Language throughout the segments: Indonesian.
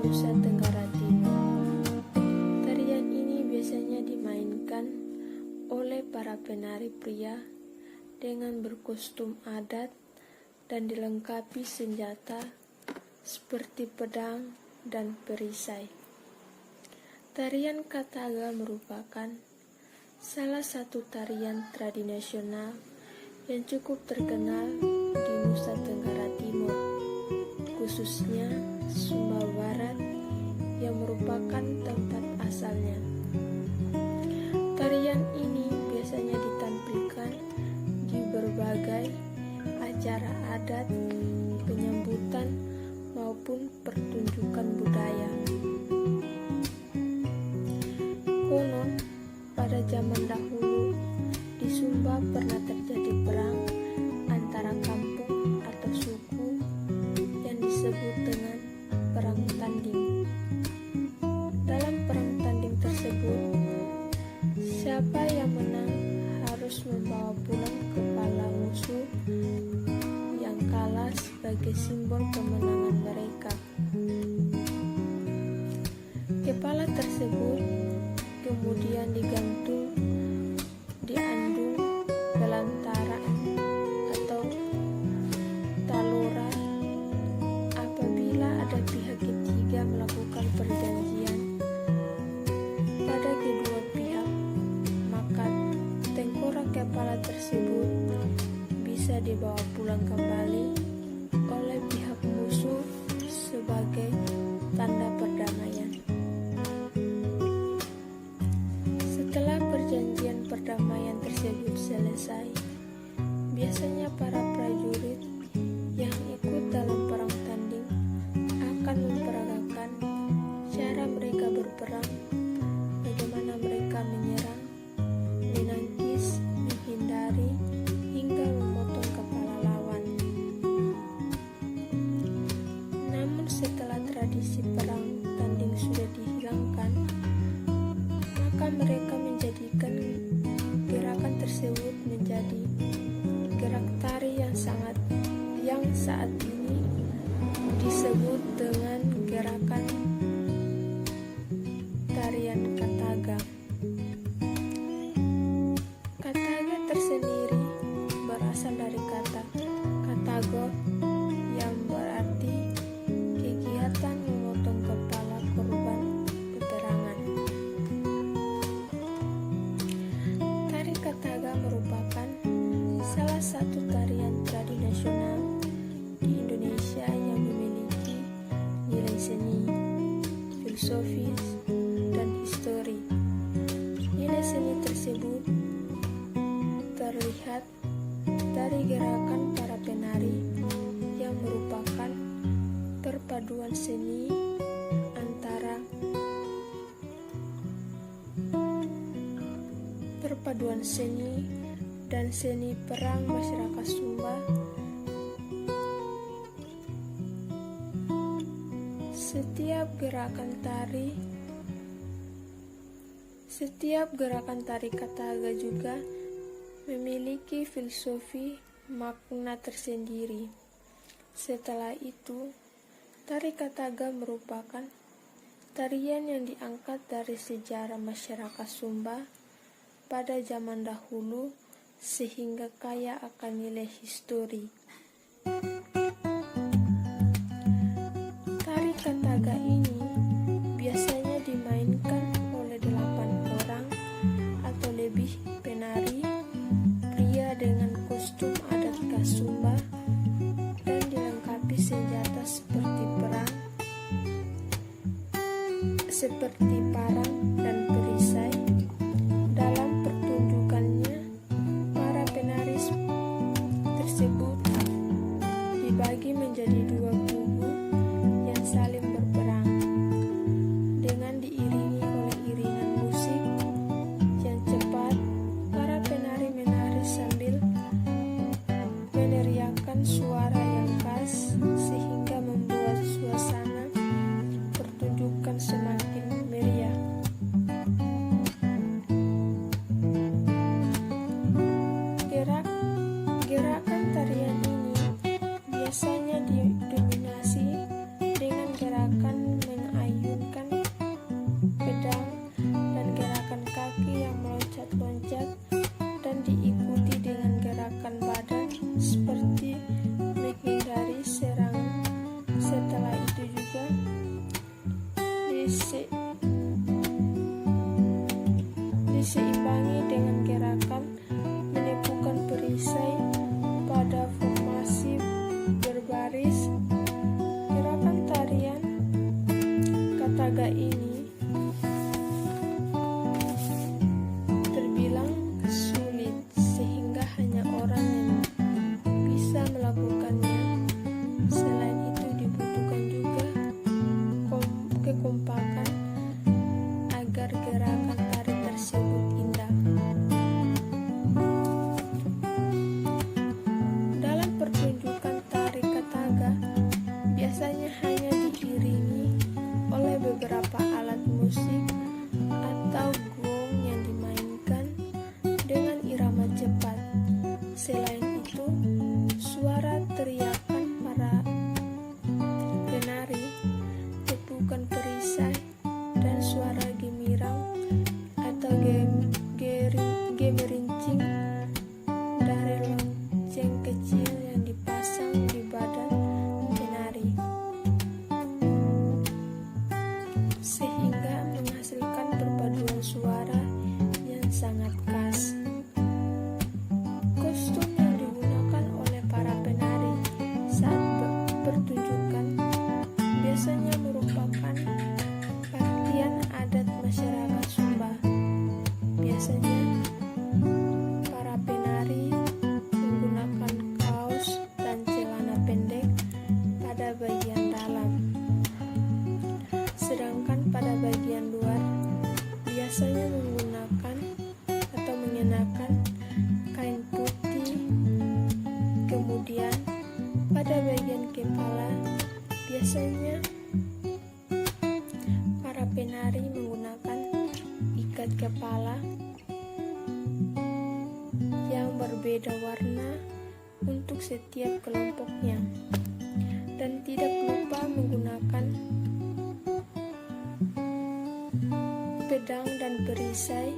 Nusa Tenggara Timur. Tarian ini biasanya dimainkan oleh para penari pria dengan berkostum adat dan dilengkapi senjata seperti pedang dan perisai. Tarian Kataga merupakan salah satu tarian tradisional yang cukup terkenal di Nusa Tenggara Timur, khususnya Sumba Barat yang merupakan tempat asalnya. Tarian ini biasanya ditampilkan di berbagai acara adat, penyambutan, maupun pertunjukan budaya. Konon, pada zaman dahulu di Sumba pernah terjadi perang antara kampung atau suku yang disebut dengan perang tanding. Dalam perang tanding tersebut, siapa yang menang harus membawa pulang kepala musuh yang kalah sebagai simbol kemenangan mereka. Kepala tersebut kemudian digantung di andung belantara atau talora. Apabila ada pihak ketiga melakukan perjanjian pada kedua pihak, maka tengkorak kepala tersebut bisa dibawa pulang kembali oleh pihak musuh sebagai tanda perdamaian. Setelah perjanjian perdamaian tersebut selesai, biasanya para prajurit yang ikut dalam perang tanding akan memperagakan cara mereka berperang, bagaimana mereka menyerang, menangkis, menghindari, hingga memotong kepala lawan. Namun setelah tradisi perang tanding sudah dihilangkan, maka mereka menjadikan gerakan tersebut menjadi gerak tari yang saat ini disebut dengan gerakan tarian Kataga. Kataga tersendiri berasal dari kata katago yang berarti kegiatan memotong kepala korban peperangan. Tari Kataga merupakan salah satu tarian tradisional di Indonesia yang memiliki nilai seni, filosofis, dan histori. Nilai seni tersebut terlihat dari gerakan para penari yang merupakan perpaduan seni dan seni perang masyarakat Sumba. Setiap gerakan tari Kataga juga memiliki filosofi makna tersendiri. Setelah itu, tari Kataga merupakan tarian yang diangkat dari sejarah masyarakat Sumba pada zaman dahulu sehingga kaya akan nilai histori. Tari Kataga ini biasanya dimainkan oleh 8 orang atau lebih penari pria dengan kostum adat khas Sumba dan dilengkapi senjata seperti parang dan perisai. Dalam pertunjukannya, para penari tersebut dibagi menjadi 2 kubu yang saling berperang dengan diiringi oleh iringan musik yang cepat. Para penari menari sambil meneriakkan suara yang khas sehingga membuat suasana pertunjukan semakin meriah. ini terbilang sulit sehingga hanya orang yang bisa melakukannya. Selain itu dibutuhkan juga kekompakan agar gerakan tari tersebut indah. Dalam pertunjukan tari Kataga biasanya hanya diiringi oleh beberapa alat musik atau gong yang dimainkan dengan irama cepat. Selain itu, suara teriakan para penari, tepukan perisai, dan suara gemirang atau gemerincing dari lonceng kecil yang dipasang di badan penari, sehingga menghasilkan perpaduan suara yang sangat khas. Kostum yang digunakan oleh para penari saat pertunjukan biasanya merupakan pakaian adat masyarakat Sumba. Biasanya para penari menggunakan kaos dan celana pendek pada bagian dalam, sedangkan pada bagian luar biasanya menggunakan atau mengenakan kain putih. Kemudian pada bagian kepala biasanya para penari menggunakan ikat kepala yang berbeda warna untuk setiap kelompoknya, dan tidak lupa menggunakan pedang dan perisai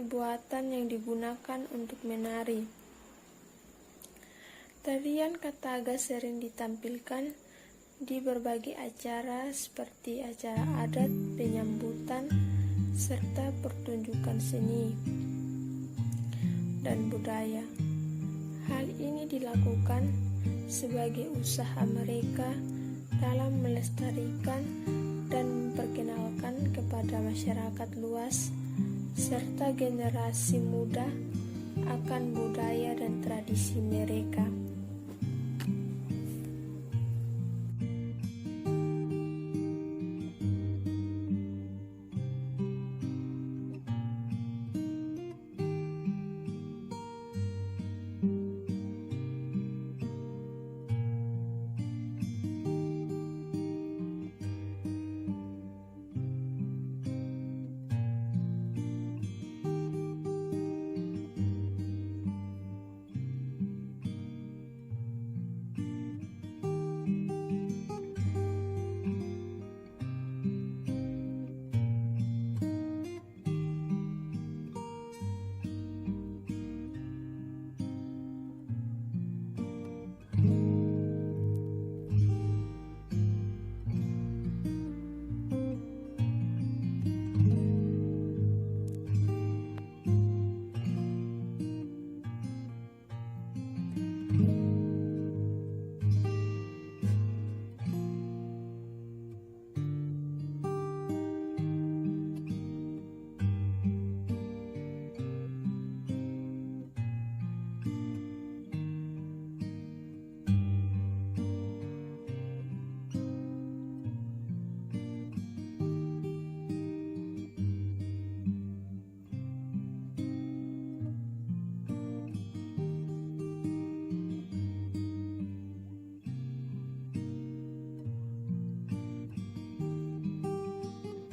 buatan yang digunakan untuk menari. Tarian Kataga sering ditampilkan di berbagai acara seperti acara adat, penyambutan, serta pertunjukan seni dan budaya. Hal ini dilakukan sebagai usaha mereka dalam melestarikan dan memperkenalkan kepada masyarakat luas serta generasi muda akan budaya dan tradisi mereka.